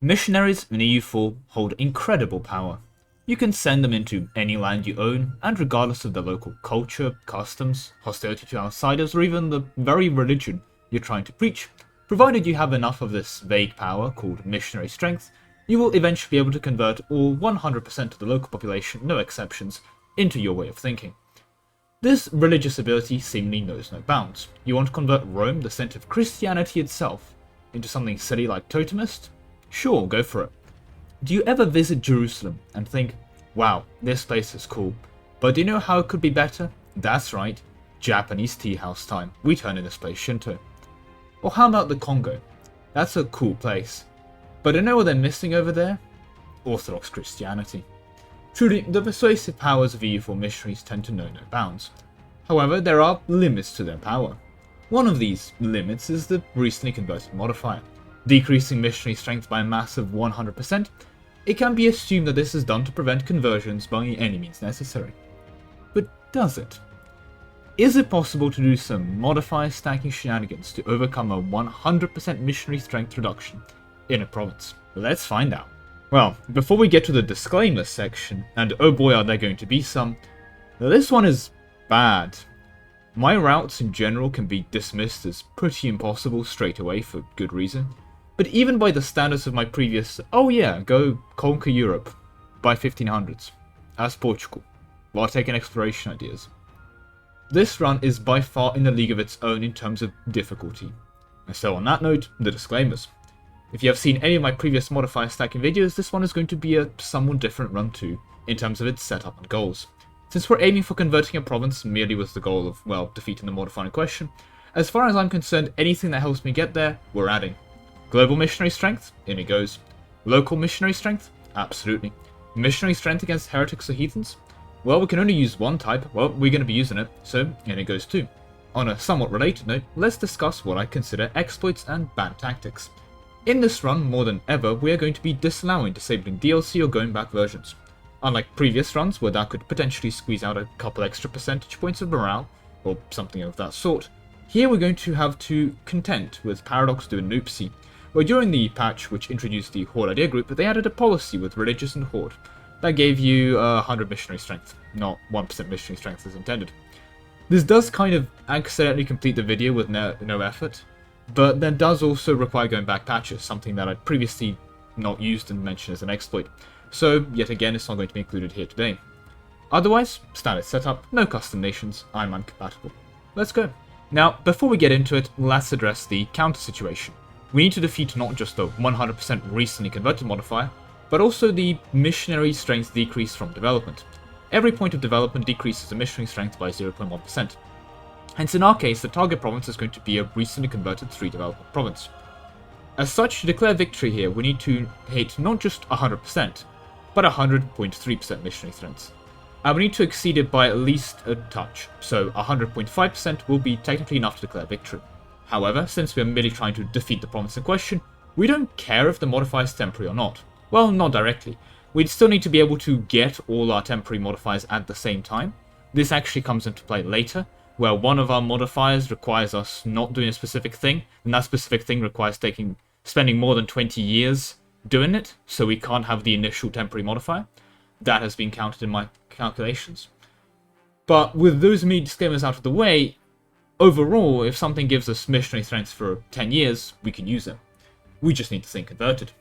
Missionaries in EU4 hold incredible power. You can send them into any land you own, and regardless of the local culture, customs, hostility to outsiders, or even the very religion you're trying to preach, provided you have enough of this vague power called missionary strength, you will eventually be able to convert all 100% of the local population, no exceptions, into your way of thinking. This religious ability seemingly knows no bounds. You want to convert Rome, the centre of Christianity itself, into something silly like totemist? Sure, go for it. Do you ever visit Jerusalem and think, wow, this place is cool, but do you know how it could be better? That's right, Japanese tea house time. We turn in this place Shinto. Or how about the Congo? That's a cool place. But do you know what they're missing over there? Orthodox Christianity. Truly, the persuasive powers of EU4 missionaries tend to know no bounds. However, there are limits to their power. One of these limits is the recently converted modifier. Decreasing missionary strength by a massive 100%, it can be assumed that this is done to prevent conversions by any means necessary. But does it? Is it possible to do some modifier stacking shenanigans to overcome a 100% missionary strength reduction in a province? Let's find out. Well, before we get to the disclaimer section, and oh boy are there going to be some, this one is bad. My routes in general can be dismissed as pretty impossible straight away for good reason. But even by the standards of my previous, oh yeah, go conquer Europe by 1500s, as Portugal, while taking exploration ideas. This run is by far in a league of its own in terms of difficulty. And so on that note, the disclaimers. If you have seen any of my previous modifier stacking videos, this one is going to be a somewhat different run too, in terms of its setup and goals. Since we're aiming for converting a province merely with the goal of, well, defeating the modifier in question, as far as I'm concerned, anything that helps me get there, we're adding. Global missionary strength? In it goes. Local missionary strength? Absolutely. Missionary strength against heretics or heathens? Well, we can only use one type. Well, we're going to be using it, so in it goes too. On a somewhat related note, let's discuss what I consider exploits and bad tactics. In this run, more than ever, we are going to be disallowing disabling DLC or going back versions. Unlike previous runs, where that could potentially squeeze out a couple extra percentage points of morale, or something of that sort, here we're going to have to contend with Paradox doing an oopsie, where during the patch which introduced the Horde idea group, they added a policy with Religious and Horde that gave you 100 missionary strength, not 1% missionary strength as intended. This does kind of accidentally complete the video with no effort, but that does also require going back patches, something that I'd previously not used and mentioned as an exploit, so yet again it's not going to be included here today. Otherwise, standard setup, no custom nations, Ironman compatible. Let's go. Now, before we get into it, let's address the counter situation. We need to defeat not just the 100% recently converted modifier, but also the missionary strength decrease from development. Every point of development decreases the missionary strength by 0.1%. Hence in our case, the target province is going to be a recently converted 3 development province. As such, to declare victory here, we need to hit not just 100%, but 100.3% missionary strength. And we need to exceed it by at least a touch, so 100.5% will be technically enough to declare victory. However, since we are merely trying to defeat the province in question, we don't care if the modifier is temporary or not. Well, not directly. We'd still need to be able to get all our temporary modifiers at the same time. This actually comes into play later, where one of our modifiers requires us not doing a specific thing, and that specific thing requires spending more than 20 years doing it, so we can't have the initial temporary modifier. That has been counted in my calculations. But with those many disclaimers out of the way, overall, if something gives us missionary strength for 10 years, we can use it. We just need to think converted.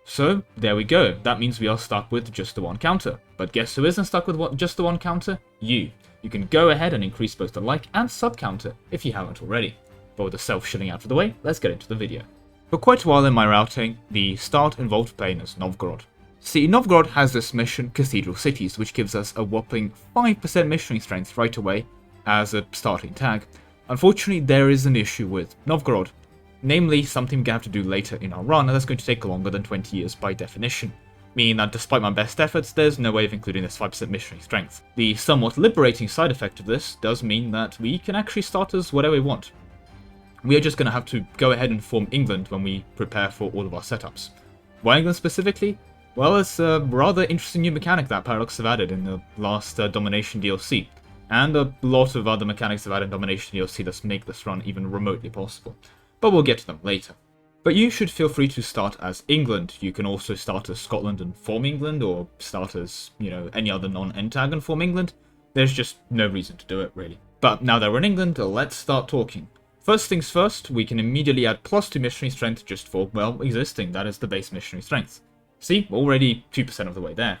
So, there we go. That means we are stuck with just the one counter. But guess who isn't stuck with just the one counter? You. You can go ahead and increase both the like and sub counter if you haven't already. But with the self-shilling out of the way, let's get into the video. For quite a while in my routing, the start involved playing as Novgorod. See, Novgorod has this mission, Cathedral Cities, which gives us a whopping 5% missionary strength right away as a starting tag. Unfortunately, there is an issue with Novgorod. Namely, something we have to do later in our run, and that's going to take longer than 20 years by definition. Meaning that despite my best efforts, there's no way of including this 5% missionary strength. The somewhat liberating side effect of this does mean that we can actually start as whatever we want. We are just going to have to go ahead and form England when we prepare for all of our setups. Why England specifically? Well, it's a rather interesting new mechanic that Paradox have added in the last Domination DLC. And a lot of other mechanics have added in Domination DLC that make this run even remotely possible. But we'll get to them later. But you should feel free to start as England. You can also start as Scotland and form England, or start as, any other non-Entagon and form England. There's just no reason to do it, really. But now that we're in England, let's start talking. First things first, we can immediately add +2 missionary strength just for, well, existing. That is the base missionary strength. See, already 2% of the way there.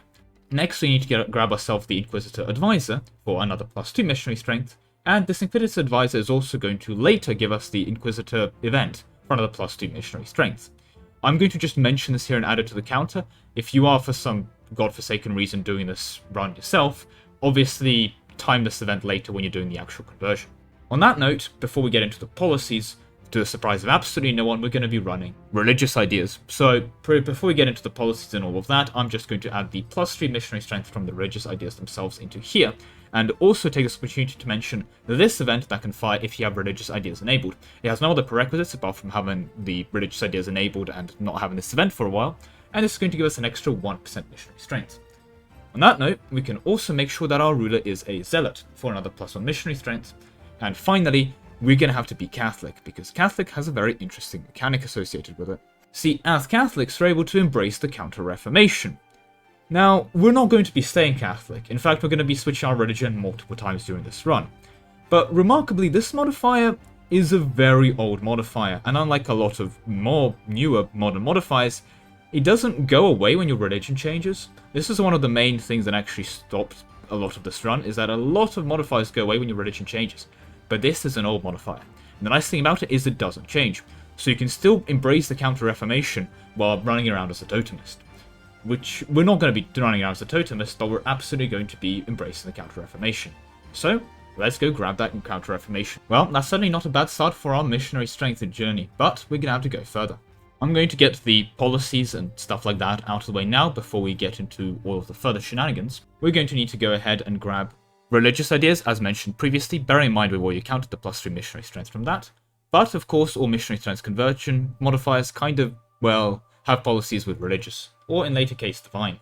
Next, we need to grab ourselves the Inquisitor Advisor for another +2 missionary strength, and this Inquisitor Advisor is also going to later give us the Inquisitor event for another +2 missionary strength. I'm going to just mention this here and add it to the counter. If you are, for some godforsaken reason, doing this run yourself, obviously time this event later when you're doing the actual conversion. On that note, before we get into the policies, to the surprise of absolutely no one, we're going to be running religious ideas. So before we get into the policies and all of that, I'm just going to add the +3 missionary strength from the religious ideas themselves into here, and also take this opportunity to mention this event that can fire if you have religious ideas enabled. It has no other prerequisites apart from having the religious ideas enabled and not having this event for a while, and this is going to give us an extra 1% missionary strength. On that note, we can also make sure that our ruler is a zealot for another +1 missionary strength, and finally, we're going to have to be Catholic, because Catholic has a very interesting mechanic associated with it. See, as Catholics, we're able to embrace the Counter-Reformation. Now, we're not going to be staying Catholic. In fact, we're going to be switching our religion multiple times during this run. But remarkably, this modifier is a very old modifier, and unlike a lot of more newer modern modifiers, it doesn't go away when your religion changes. This is one of the main things that actually stopped a lot of this run, is that a lot of modifiers go away when your religion changes. But this is an old modifier. And the nice thing about it is it doesn't change. So you can still embrace the Counter-Reformation while running around as a totemist. Which, we're not going to be running around as a totemist, but we're absolutely going to be embracing the Counter-Reformation. So, let's go grab that Counter-Reformation. Well, that's certainly not a bad start for our missionary strength and journey, but we're going to have to go further. I'm going to get the policies and stuff like that out of the way now before we get into all of the further shenanigans. We're going to need to go ahead and grab religious ideas, as mentioned previously. Bear in mind we've already counted the +3 missionary strength from that. But, of course, all missionary strength conversion modifiers kind of, well, have policies with religious, or in later case, divine.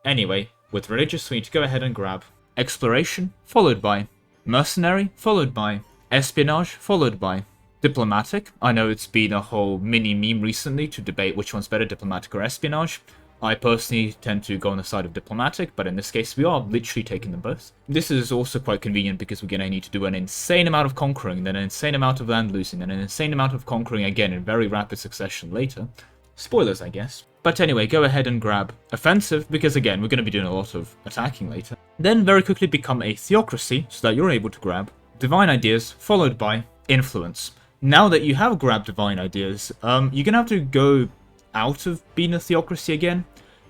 Anyway, with religious, we need to go ahead and grab exploration, followed by mercenary, followed by espionage, followed by diplomatic. I know it's been a whole mini meme recently to debate which one's better, diplomatic or espionage. I personally tend to go on the side of diplomatic, but in this case we are literally taking them both. This is also quite convenient because we're going to need to do an insane amount of conquering, then an insane amount of land losing, then an insane amount of conquering again in very rapid succession later. Spoilers, I guess. But anyway, go ahead and grab offensive, because again, we're going to be doing a lot of attacking later. Then very quickly become a theocracy, so that you're able to grab divine ideas, followed by influence. Now that you have grabbed divine ideas, you're going to have to go out of being a theocracy again.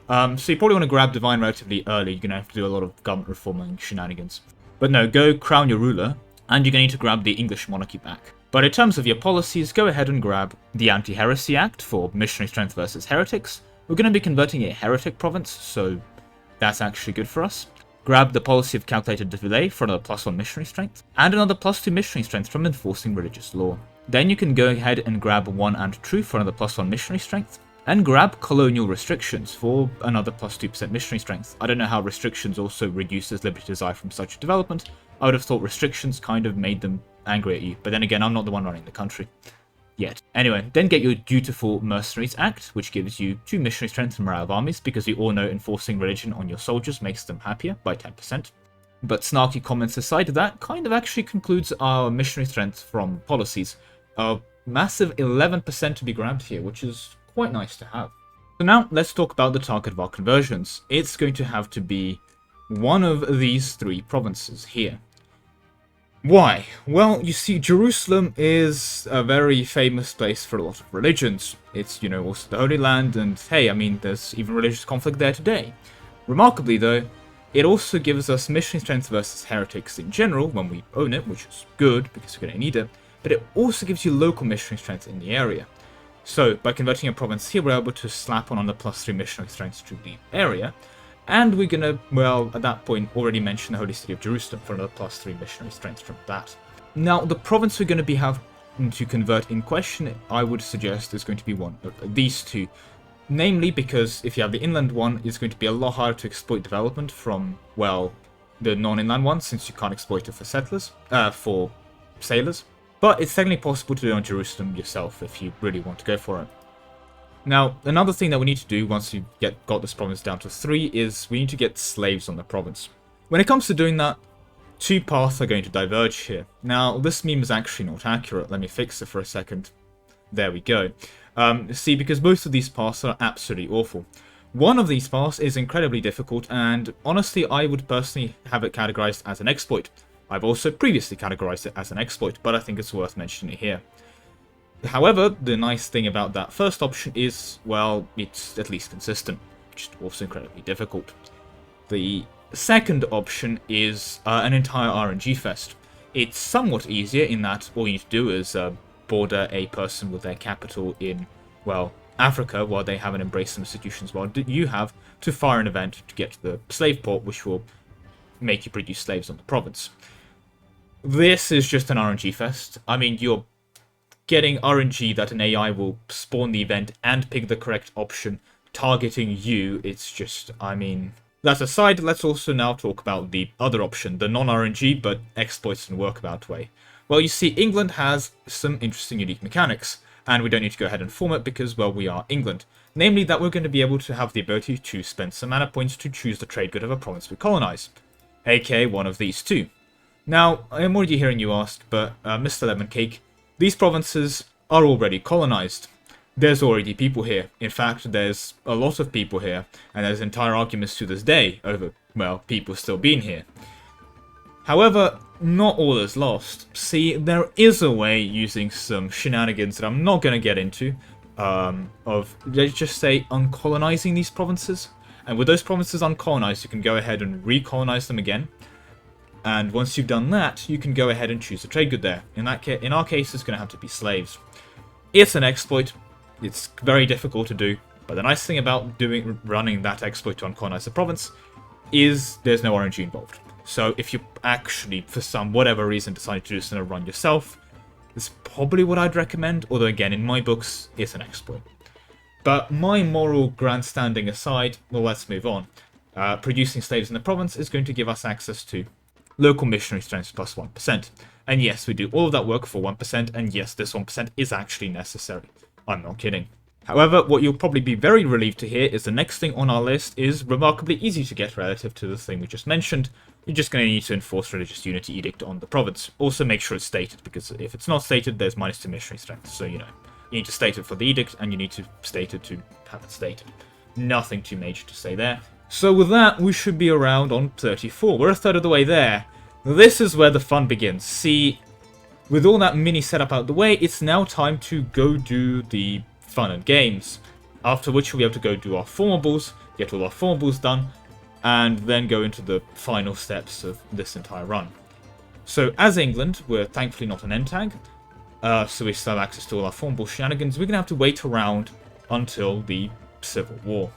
So you probably want to grab divine relatively early. You're going to have to do a lot of government reforming shenanigans. But no, go crown your ruler, and you're going to need to grab the English monarchy back. But in terms of your policies, go ahead and grab the Anti-Heresy Act for missionary strength versus heretics. We're going to be converting a heretic province, so that's actually good for us. Grab the policy of calculated delay for another +1 missionary strength, and another +2 missionary strength from enforcing religious law. Then you can go ahead and grab 1 and true for another +1 missionary strength, and grab colonial restrictions for another +2% missionary strength. I don't know how restrictions also reduces liberty desire from such a development. I would have thought restrictions kind of made them angry at you, but then again, I'm not the one running the country yet. Anyway, then get your Dutiful Mercenaries Act, which gives you 2 missionary strength and morale of armies, because we all know enforcing religion on your soldiers makes them happier by 10%. But snarky comments aside, that kind of actually concludes our missionary strength from policies. A massive 11% to be grabbed here, which is quite nice to have. So now, let's talk about the target of our conversions. It's going to have to be one of these 3 provinces here. Why? Well, you see, Jerusalem is a very famous place for a lot of religions. It's, also the Holy Land, and hey, I mean, there's even religious conflict there today. Remarkably, though, it also gives us missionary strength versus heretics in general when we own it, which is good, because we're going to need it, but it also gives you local missionary strength in the area. So, by converting a province here, we're able to slap on the +3 missionary strength to the area, and we're gonna, well, at that point, already mention the Holy City of Jerusalem for another +3 missionary strength from that. Now, the province we're going to have to convert in question, I would suggest is going to be one of these 2. Namely, because if you have the inland one, it's going to be a lot harder to exploit development from, well, the non-inland one, since you can't exploit it for settlers, for sailors. But it's technically possible to do on Jerusalem yourself if you really want to go for it. Now, another thing that we need to do once we got this province down to 3 is we need to get slaves on the province. When it comes to doing that, two paths are going to diverge here. Now, this meme is actually not accurate. Let me fix it for a second. There we go. See, because most of these paths are absolutely awful. One of these paths is incredibly difficult, and honestly, I would personally have it categorized as an exploit. I've also previously categorized it as an exploit, but I think it's worth mentioning here. However, the nice thing about that first option is, well, it's at least consistent, which is also incredibly difficult. The second option is an entire RNG fest. It's somewhat easier in that all you need to do is border a person with their capital in, well, Africa, while they haven't embraced some institutions, while you have to fire an event to get to the slave port, which will make you produce slaves on the province. This is just an RNG fest. I mean, you're getting RNG that an AI will spawn the event and pick the correct option, targeting you. It's just, I mean... That aside, let's also now talk about the other option, the non-RNG but exploits and workabout way. Well, you see, England has some interesting unique mechanics, and we don't need to go ahead and form it because, well, we are England. Namely, that we're going to be able to have the ability to spend some mana points to choose the trade good of a province we colonize, aka one of these two. Now, I am already hearing you ask, but Mr. Lemon Cake, these provinces are already colonized. There's already people here. In fact, there's a lot of people here, and there's entire arguments to this day over, well, people still being here. However, not all is lost. See, there is a way using some shenanigans that I'm not going to get into, of, let's just say, uncolonizing these provinces. And with those provinces uncolonized, you can go ahead and recolonize them again. And once you've done that, you can go ahead and choose a trade good there. In our case, it's going to have to be slaves. It's an exploit. It's very difficult to do, but the nice thing about running that exploit to uncolonize the province is there's no RNG involved. So if you actually, for some whatever reason, decide to do this in a run yourself, it's probably what I'd recommend, although again, in my books, it's an exploit. But my moral grandstanding aside, well, let's move on. Producing slaves in the province is going to give us access to local missionary strength plus 1%. And yes, we do all of that work for 1%, and yes, this 1% is actually necessary. I'm not kidding. However, what you'll probably be very relieved to hear is the next thing on our list is remarkably easy to get relative to the thing we just mentioned. You're just going to need to enforce religious unity edict on the province. Also make sure it's stated, because if it's not stated, there's -2 missionary strength. So, you know, you need to state it for the edict, and you need to state it to have it stated. Nothing too major to say there. So with that, we should be around on 34. We're a third of the way there. This is where the fun begins. See, with all that mini setup out of the way, it's now time to go do the fun and games. After which we'll be able to go do our formables, get all our formables done, and then go into the final steps of this entire run. So as England, we're thankfully not an end tag, so we still have access to all our formable shenanigans. We're going to have to wait around until the Civil War.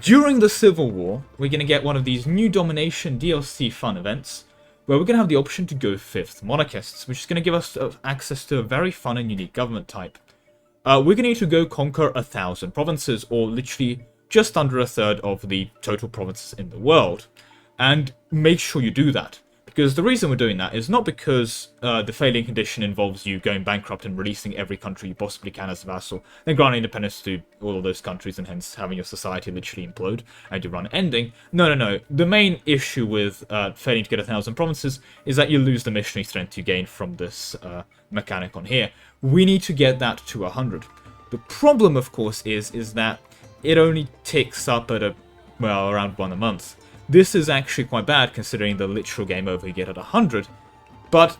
During the Civil War, we're going to get one of these new domination DLC fun events, where we're going to have the option to go 5th monarchists, which is going to give us access to a very fun and unique government type. We're going to need to go conquer 1,000 provinces, or literally just under a third of the total provinces in the world. And make sure you do that. Because the reason we're doing that is not because the failing condition involves you going bankrupt and releasing every country you possibly can as a vassal, then granting independence to all of those countries and hence having your society literally implode and your run ending. No. The main issue with failing to get 1,000 provinces is that you lose the missionary strength you gain from this mechanic on here. We need to get that to 100. The problem, of course, is that it only ticks up at around 1 a month. This is actually quite bad considering the literal game over you get at 100, but,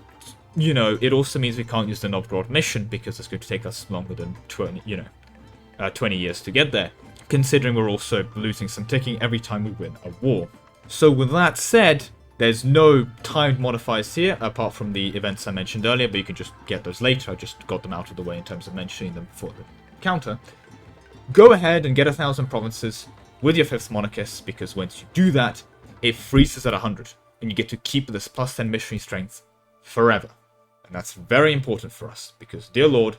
you know, it also means we can't use the Novgorod mission because it's going to take us longer than 20 years to get there, considering we're also losing some ticking every time we win a war. So with that said, there's no timed modifiers here, apart from the events I mentioned earlier, but you can just get those later. I just got them out of the way in terms of mentioning them before the counter. Go ahead and get 1,000 provinces with your 5th monarchist, because once you do that, it freezes at 100, and you get to keep this plus 10 missionary strength forever. And that's very important for us, because, dear Lord,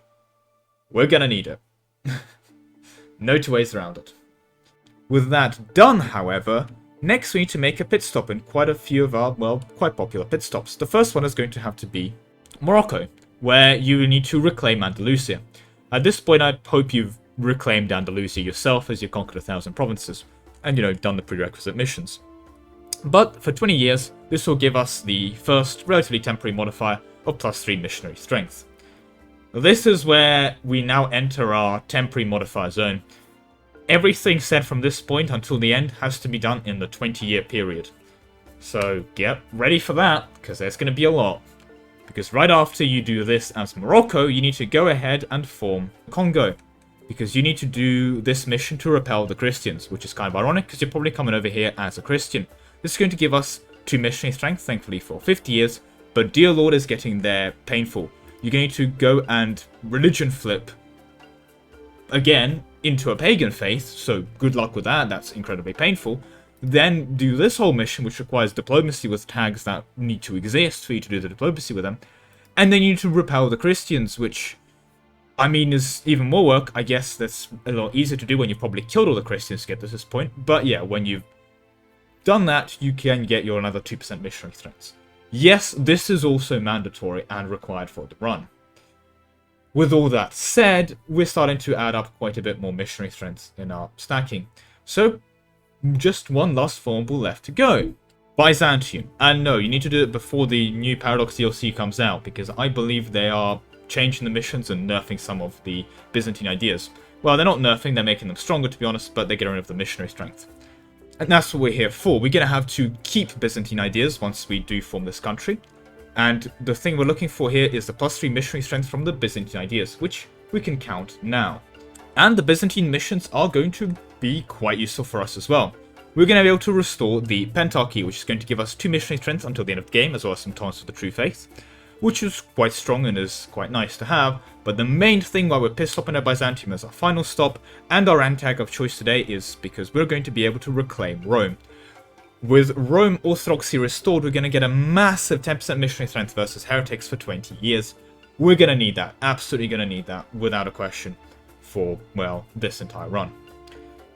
we're gonna need it. No two ways around it. With that done, however, next we need to make a pit stop in quite a few of our, well, quite popular pit stops. The first one is going to have to be Morocco, where you need to reclaim Andalusia. At this point, I hope you've reclaimed Andalusia yourself as you conquered 1,000 provinces, and, done the prerequisite missions. But for 20 years, this will give us the first relatively temporary modifier of +3 missionary strength. This is where we now enter our temporary modifier zone. Everything said from this point until the end has to be done in the 20-year period. So get ready for that, because there's going to be a lot. Because right after you do this as Morocco, you need to go ahead and form Congo. Because you need to do this mission to repel the Christians, which is kind of ironic, because you're probably coming over here as a Christian. This is going to give us 2 missionary strength, thankfully, for 50 years, but dear lord, is getting there painful. You're going to go and religion flip again into a pagan faith, so good luck with that, that's incredibly painful. Then do this whole mission, which requires diplomacy with tags that need to exist for you to do the diplomacy with them. And then you need to repel the Christians, which, I mean, is even more work. I guess that's a lot easier to do when you've probably killed all the Christians to get to this point. But yeah, when you've done that, you can get your another 2% missionary strengths. Yes, this is also mandatory and required for the run. With all that said, we're starting to add up quite a bit more missionary strengths in our stacking. So, just one last formable left to go. Byzantium. And no, you need to do it before the new Paradox DLC comes out, because I believe they are changing the missions and nerfing some of the Byzantine ideas. Well, they're not nerfing, they're making them stronger, to be honest, but they're getting rid of the missionary strength. And that's what we're here for. We're going to have to keep Byzantine ideas once we do form this country. And the thing we're looking for here is the +3 missionary strength from the Byzantine ideas, which we can count now. And the Byzantine missions are going to be quite useful for us as well. We're going to be able to restore the Pentarchy, which is going to give us 2 missionary strength until the end of the game, as well as some tolerance of the true faith, which is quite strong and is quite nice to have. But the main thing why we're pissed off at Byzantium as our final stop and our antag of choice today is because we're going to be able to reclaim Rome. With Rome Orthodoxy restored, we're going to get a massive 10% missionary strength versus heretics for 20 years. We're going to need that, absolutely going to need that, without a question, for, well, this entire run.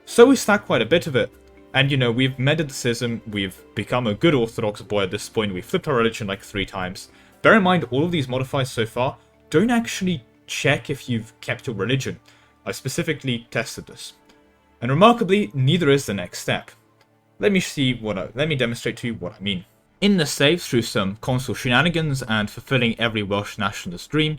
So we stack quite a bit of it. And, we've mended the schism, we've become a good Orthodox boy at this point, we've flipped our religion like 3 times. Bear in mind, all of these modifiers so far don't actually check if you've kept your religion. I specifically tested this. And remarkably, neither is the next step. Let me demonstrate to you what I mean. In the save, through some console shenanigans and fulfilling every Welsh nationalist dream,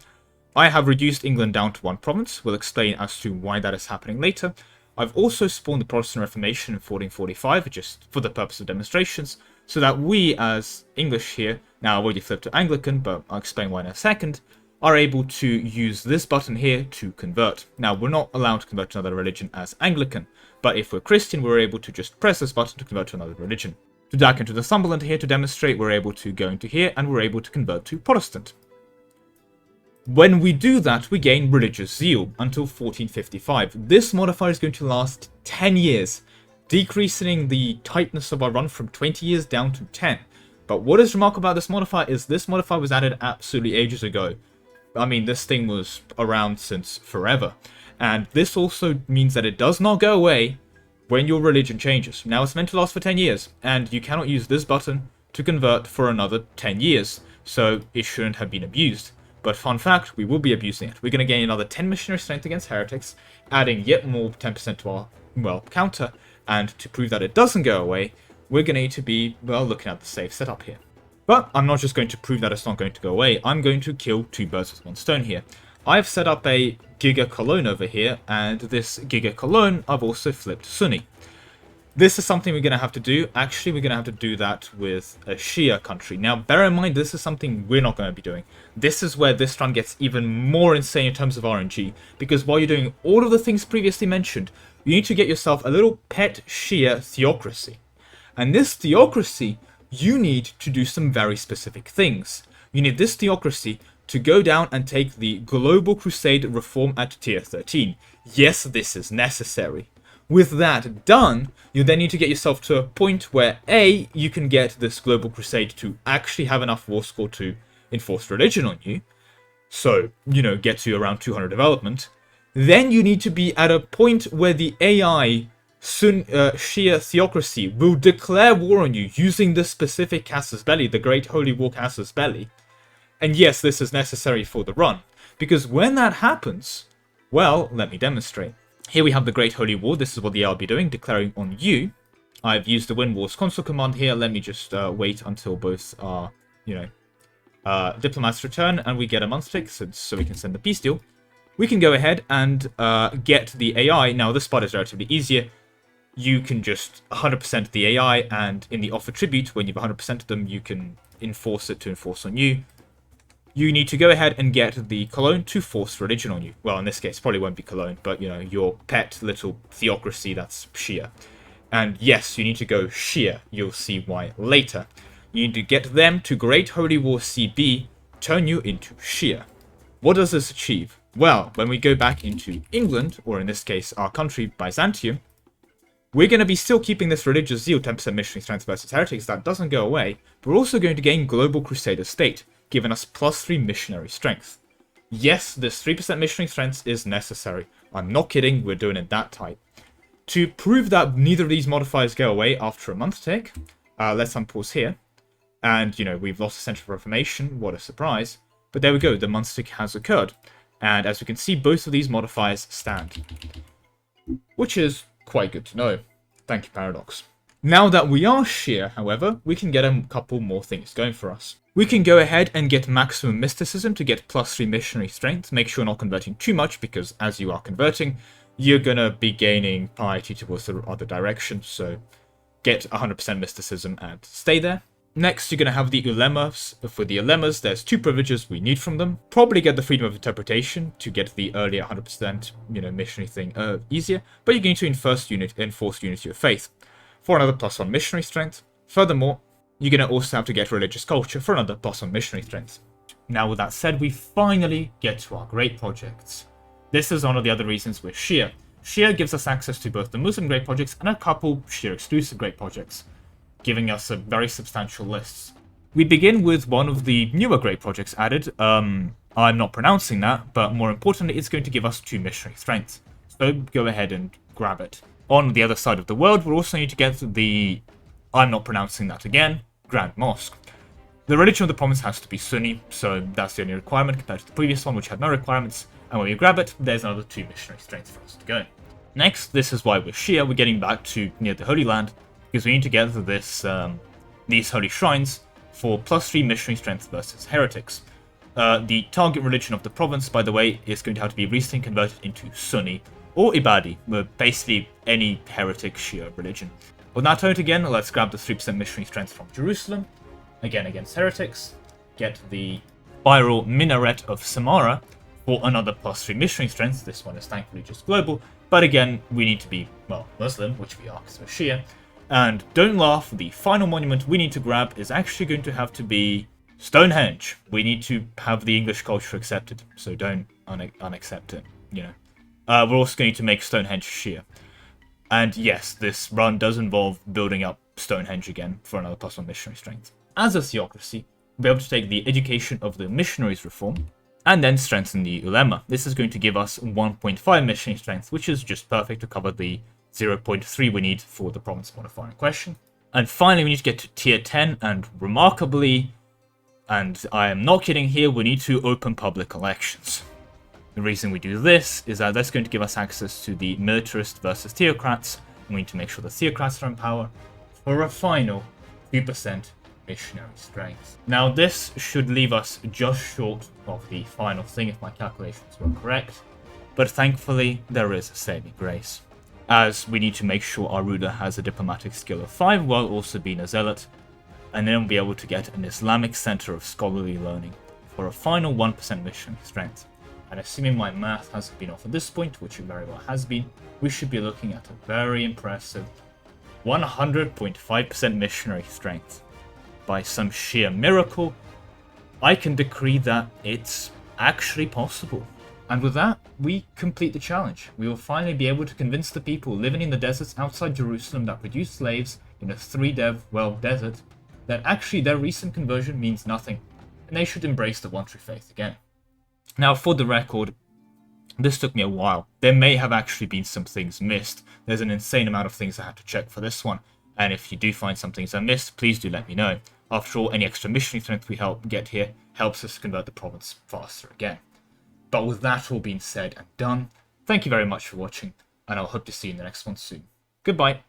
I have reduced England down to 1 province. We'll explain as to why that is happening later. I've also spawned the Protestant Reformation in 1445, just for the purpose of demonstrations, so that we, as English here, now I've already flipped to Anglican, but I'll explain why in a second, are able to use this button here to convert. Now, we're not allowed to convert to another religion as Anglican, but if we're Christian, we're able to just press this button to convert to another religion. To back into the Sunderland here to demonstrate, we're able to go into here, and we're able to convert to Protestant. When we do that, we gain religious zeal until 1455. This modifier is going to last 10 years, decreasing the tightness of our run from 20 years down to 10. But what is remarkable about this modifier is this modifier was added absolutely ages ago. I mean, this thing was around since forever. And this also means that it does not go away when your religion changes. Now, it's meant to last for 10 years, and you cannot use this button to convert for another 10 years. So it shouldn't have been abused. But fun fact, we will be abusing it. We're going to gain another 10 missionary strength against heretics, adding yet more 10% to our, well, counter. And to prove that it doesn't go away, we're going to need to be, well, looking at the safe setup here. But I'm not just going to prove that it's not going to go away. I'm going to kill 2 birds with 1 stone here. I've set up a Giga Cologne over here, and this Giga Cologne I've also flipped Sunni. This is something we're going to have to do. Actually, we're going to have to do that with a Shia country. Now, bear in mind, this is something we're not going to be doing. This is where this run gets even more insane in terms of RNG, because while you're doing all of the things previously mentioned, you need to get yourself a little pet Shia theocracy. And this theocracy, you need to do some very specific things. You need this theocracy to go down and take the Global Crusade reform at tier 13. Yes, this is necessary. With that done, you then need to get yourself to a point where A, you can get this Global Crusade to actually have enough war score to enforce religion on you. So, get to around 200 development. Then you need to be at a point where the AI Shia theocracy will declare war on you using the specific Casus Belli, the Great Holy War Casus Belli. And yes, this is necessary for the run, because when that happens, well, let me demonstrate. Here we have the Great Holy War. This is what the I'll be doing, declaring on you. I've used the Win Wars console command here. Let me just wait until both are, diplomats return and we get a month tick, so we can send the peace deal. We can go ahead and get the AI. Now, this part is relatively easier. You can just 100% the AI, and in the offer tribute, when you've 100%ed them, you can enforce it to enforce on you. You need to go ahead and get the Cologne to force religion on you. Well, in this case, probably won't be Cologne, but, your pet little theocracy, that's Shia. And yes, you need to go Shia. You'll see why later. You need to get them to Great Holy War CB, turn you into Shia. What does this achieve? Well, when we go back into England, or in this case, our country, Byzantium, we're going to be still keeping this religious zeal, 10% missionary strength versus heretics. That doesn't go away. But we're also going to gain global crusader state, giving us +3 missionary strength. Yes, this 3% missionary strength is necessary. I'm not kidding, we're doing it that tight. To prove that neither of these modifiers go away after a month tick, let's unpause here. And, we've lost a center of reformation. What a surprise. But there we go, the month tick has occurred. And as we can see, both of these modifiers stand. Which is quite good to know. Thank you, Paradox. Now that we are Shia, however, we can get a couple more things going for us. We can go ahead and get maximum mysticism to get +3 missionary strength. Make sure you're not converting too much, because as you are converting, you're going to be gaining piety towards the other direction. So get 100% mysticism and stay there. Next, you're going to have the ulemas. For the ulemas, there's 2 privileges we need from them. Probably get the freedom of interpretation to get the earlier 100%, missionary thing easier. But you're going to enforce unity of faith for another +1 missionary strength. Furthermore, you're going to also have to get religious culture for another +1 missionary strength. Now, with that said, we finally get to our great projects. This is one of the other reasons we're Shia. Shia gives us access to both the Muslim great projects and a couple Shia exclusive great projects, giving us a very substantial list. We begin with one of the newer great projects added. I'm not pronouncing that, but more importantly, it's going to give us 2 missionary strength. So go ahead and grab it. On the other side of the world, we'll also need to get the, I'm not pronouncing that again, Grand Mosque. The religion of the province has to be Sunni, so that's the only requirement compared to the previous one, which had no requirements. And when we grab it, there's another 2 missionary strength for us to go. Next, this is why we're Shia. We're getting back to near the Holy Land, because we need to get these holy shrines for +3 missionary strength versus heretics. The target religion of the province, by the way, is going to have to be recently converted into Sunni or Ibadi, basically any heretic Shia religion. On that note again, let's grab the 3% missionary strength from Jerusalem, again against heretics, get the spiral minaret of Samara for another +3 missionary strength. This one is thankfully just global, but again, we need to be, Muslim, which we are because we're Shia. And don't laugh, the final monument we need to grab is actually going to have to be Stonehenge. We need to have the English culture accepted, so don't unaccept it, We're also going to make Stonehenge Shia. And yes, this run does involve building up Stonehenge again for another +1 missionary strength. As a theocracy, we'll be able to take the education of the missionaries reform, and then strengthen the ulema. This is going to give us 1.5 missionary strength, which is just perfect to cover the 0.3 we need for the province modifier in question. And finally, we need to get to tier 10, and remarkably, and I am not kidding here, we need to open public elections. The reason we do this is that that's going to give us access to the militarist versus theocrats, and we need to make sure the theocrats are in power for a final 2% missionary strength. Now, this should leave us just short of the final thing if my calculations were correct, but thankfully there is a saving grace, as we need to make sure our ruler has a diplomatic skill of 5 while also being a zealot, and then we'll be able to get an Islamic center of scholarly learning for a final 1% missionary strength. And assuming my math hasn't been off at this point, which it very well has been, we should be looking at a very impressive 100.5% missionary strength. By some sheer miracle, I can decree that it's actually possible. And with that, we complete the challenge. We will finally be able to convince the people living in the deserts outside Jerusalem that produce slaves in a 3-dev world desert that actually their recent conversion means nothing, and they should embrace the one true faith again. Now, for the record, this took me a while. There may have actually been some things missed. There's an insane amount of things I had to check for this one, and if you do find some things I missed, please do let me know. After all, any extra missionary strength we help get here helps us convert the province faster again. But with that all being said and done, thank you very much for watching. and I'll hope to see you in the next one soon. Goodbye.